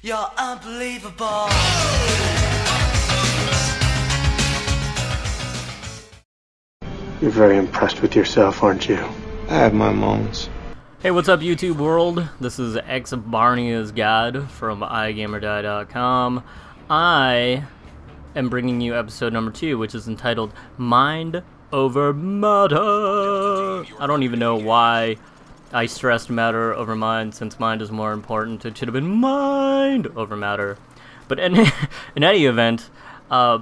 You're unbelievable. You're very impressed with yourself, aren't you? I have my moments. Hey, what's up, YouTube world? This is Barney is God from iGamerDie.com. I am bringing you episode number 2, which is entitled Mind Over Matter. I don't even know why I stressed matter over mind, since mind is more important. It should have been mind over matter. But in any event, I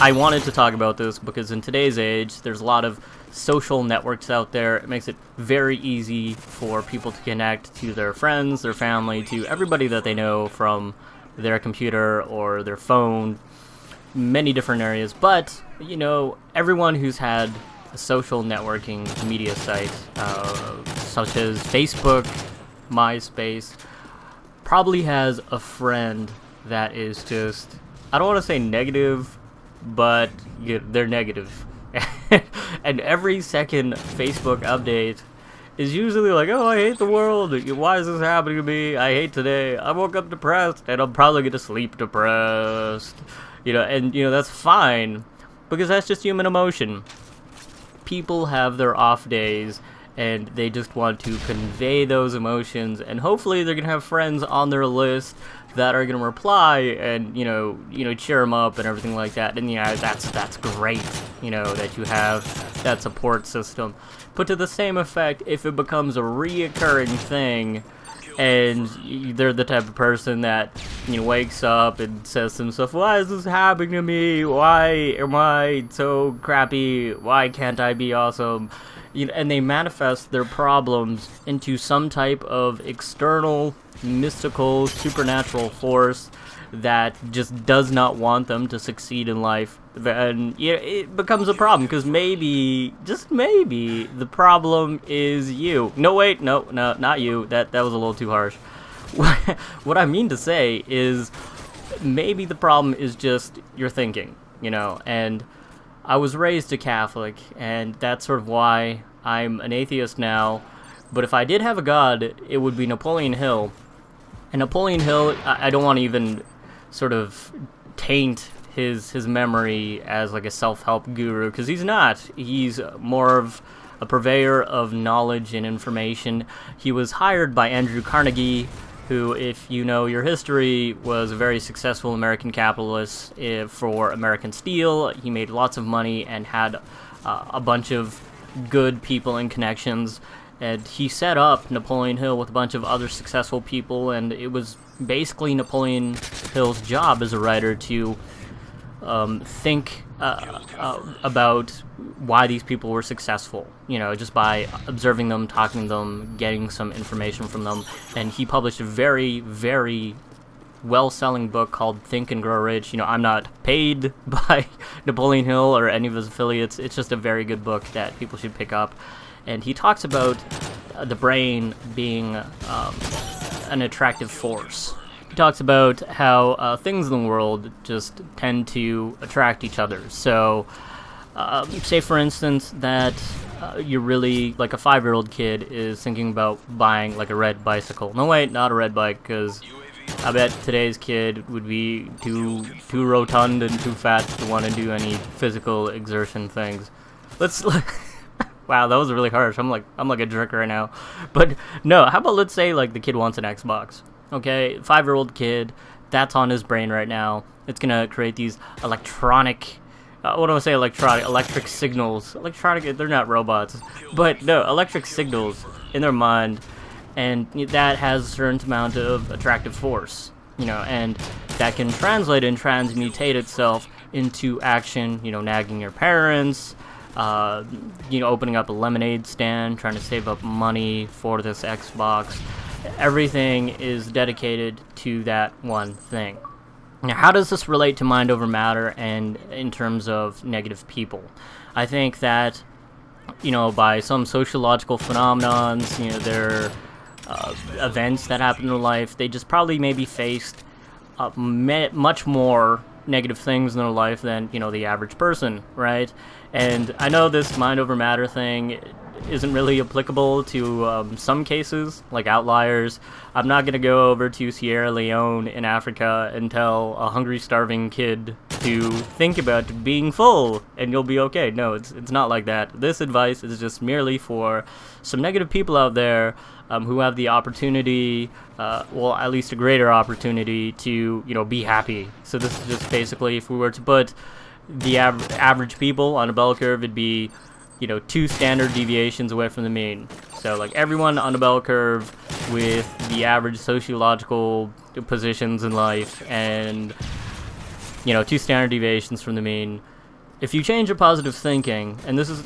wanted to talk about this because in today's age, there's a lot of social networks out there. It makes it very easy for people to connect to their friends, their family, to everybody that they know from their computer or their phone, many different areas. But, you know, everyone who's had a social networking media site, such as Facebook, MySpace, probably has a friend that is just, I don't want to say negative, but they're negative. And every second Facebook update is usually like, oh, I hate the world, why is this happening to me, I hate today, I woke up depressed, and I'm probably going to sleep depressed. And that's fine, because that's just human emotion. People have their off days, and they just want to convey those emotions, and hopefully they're going to have friends on their list that are going to reply and, cheer them up and everything like that. And, that's great, that you have that support system. But to the same effect, if it becomes a reoccurring thing, and they're the type of person that, wakes up and says to himself, why is this happening to me? Why am I so crappy? Why can't I be awesome? And they manifest their problems into some type of external, mystical, supernatural force that just does not want them to succeed in life. And it becomes a problem, because maybe, just maybe, the problem is you. No, wait, no, not you. That was a little too harsh. What I mean to say is, maybe the problem is just your thinking, and I was raised a Catholic, and that's sort of why I'm an atheist now. But if I did have a god, it would be Napoleon Hill. And Napoleon Hill, I don't want to even sort of taint his memory as like a self-help guru, because he's not. He's more of a purveyor of knowledge and information. He was hired by Andrew Carnegie, who, if you know your history, was a very successful American capitalist for American Steel. He made lots of money and had a bunch of good people and connections. And he set up Napoleon Hill with a bunch of other successful people, and it was basically Napoleon Hill's job as a writer to think about why these people were successful, just by observing them, talking to them, getting some information from them. And he published a very, very well-selling book called Think and Grow Rich. I'm not paid by Napoleon Hill or any of his affiliates. It's just a very good book that people should pick up. And he talks about the brain being an attractive force. He talks about how things in the world just tend to attract each other. So, say for instance that you're really, like a 5-year-old kid is thinking about buying like a red bicycle. No, wait, not a red bike, because I bet today's kid would be too rotund and too fat to want to do any physical exertion things. Wow, that was really harsh. I'm like a jerk right now. But no, how about let's say like the kid wants an Xbox. Okay, 5-year-old kid, that's on his brain right now. It's gonna create these electronic, electric signals. They're not robots. But no, electric signals in their mind, and that has a certain amount of attractive force, and that can translate and transmutate itself into action, nagging your parents, opening up a lemonade stand, trying to save up money for this Xbox. Everything is dedicated to that one thing. Now, how does this relate to mind over matter and in terms of negative people? I think that, by some sociological phenomenons, there are events that happen in life, they just probably maybe faced much more negative things in their life than, the average person, right? And I know this mind over matter thing isn't really applicable to some cases, like outliers. I'm not going to go over to Sierra Leone in Africa and tell a hungry, starving kid to think about being full and you'll be okay. No, it's not like that. This advice is just merely for some negative people out there who have the opportunity, well, at least a greater opportunity to, be happy. So this is just basically, if we were to put the average people on a bell curve, it'd be 2 standard deviations away from the mean. So like everyone on the bell curve with the average sociological positions in life and 2 standard deviations from the mean. If you change your positive thinking, and this is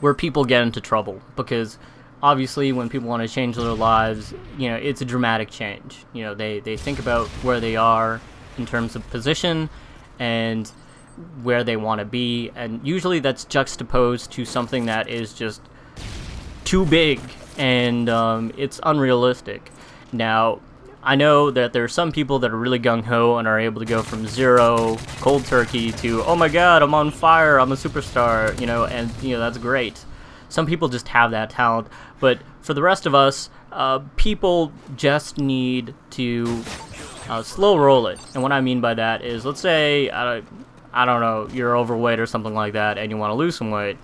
where people get into trouble, because obviously when people want to change their lives, it's a dramatic change. They think about where they are in terms of position and where they want to be, and usually that's juxtaposed to something that is just too big and it's unrealistic. Now, I know that there are some people that are really gung-ho and are able to go from zero, cold turkey, to, oh my god, I'm on fire, I'm a superstar, and that's great. Some people just have that talent, but for the rest of us, people just need to slow roll it. And what I mean by that is, let's say, I don't know, you're overweight or something like that and you want to lose some weight.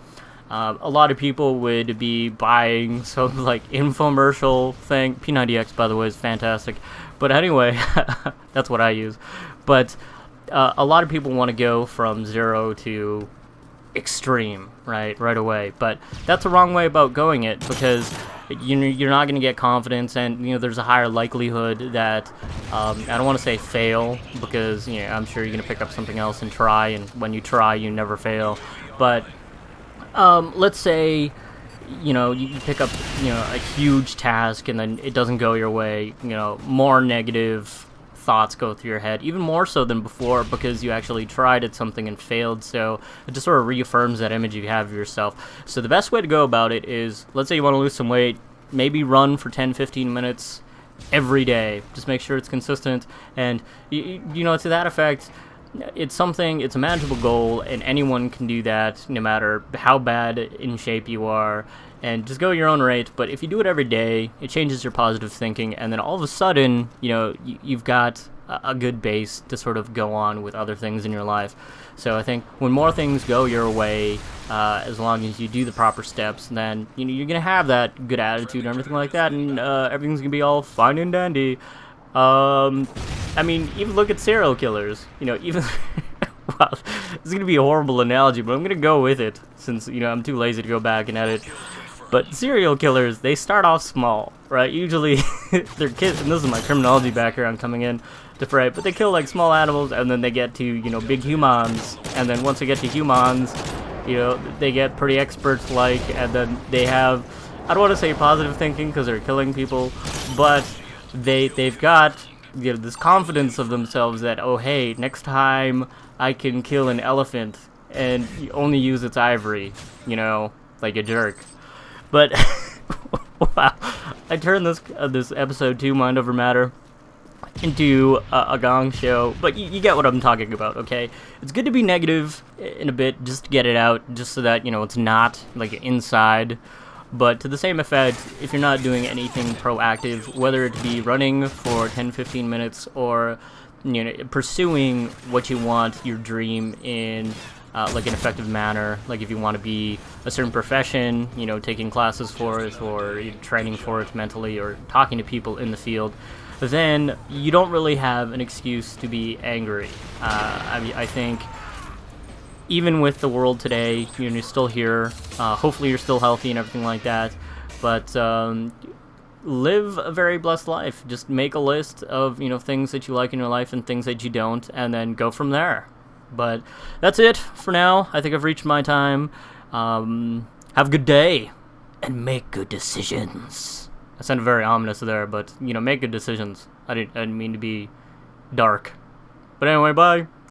A lot of people would be buying some like infomercial thing. P90X, by the way, is fantastic. But anyway, that's what I use. But a lot of people want to go from zero to extreme, right away. But that's the wrong way about going it, because you're not going to get confidence, and there's a higher likelihood that I don't want to say fail, because I'm sure you're going to pick up something else and try, and when you try you never fail. But let's say you pick up a huge task and then it doesn't go your way. More negative thoughts go through your head, even more so than before, because you actually tried at something and failed. So it just sort of reaffirms that image you have of yourself. So the best way to go about it is, let's say you want to lose some weight, maybe run for 10-15 minutes every day. Just make sure it's consistent, and to that effect, it's a manageable goal, and anyone can do that, no matter how bad in shape you are. And just go your own rate. But if you do it every day, it changes your positive thinking, and then all of a sudden, you've got a good base to sort of go on with other things in your life. So I think when more things go your way, as long as you do the proper steps, then you're gonna have that good attitude and everything like that, and everything's gonna be all fine and dandy. I mean, even look at serial killers. Even wow, this is gonna be a horrible analogy, but I'm gonna go with it since I'm too lazy to go back and edit. But serial killers, they start off small, right? Usually they're kids, and this is my criminology background coming in to fray, but they kill like small animals, and then they get to big humans, and then once they get to humans, they get pretty expert-like, and then they have, I don't want to say positive thinking because they're killing people, but they've got this confidence of themselves that, oh hey, next time I can kill an elephant and only use its ivory, like a jerk. But wow, I turned this episode 2, Mind Over Matter, into a gong show, but you get what I'm talking about, okay? It's good to be negative in a bit, just to get it out, just so that it's not like inside. But to the same effect, if you're not doing anything proactive, whether it be running for 10-15 minutes or pursuing what you want, your dream, in like an effective manner, like if you want to be a certain profession, taking classes for it, or training for it mentally, or talking to people in the field, then you don't really have an excuse to be angry. I think even with the world today, you're still here. Hopefully you're still healthy and everything like that. But live a very blessed life. Just make a list of things that you like in your life and things that you don't, and then go from there. But that's it for now. I think I've reached my time. Have a good day and make good decisions. I sounded very ominous there, but make good decisions. I didn't mean to be dark. But anyway, bye.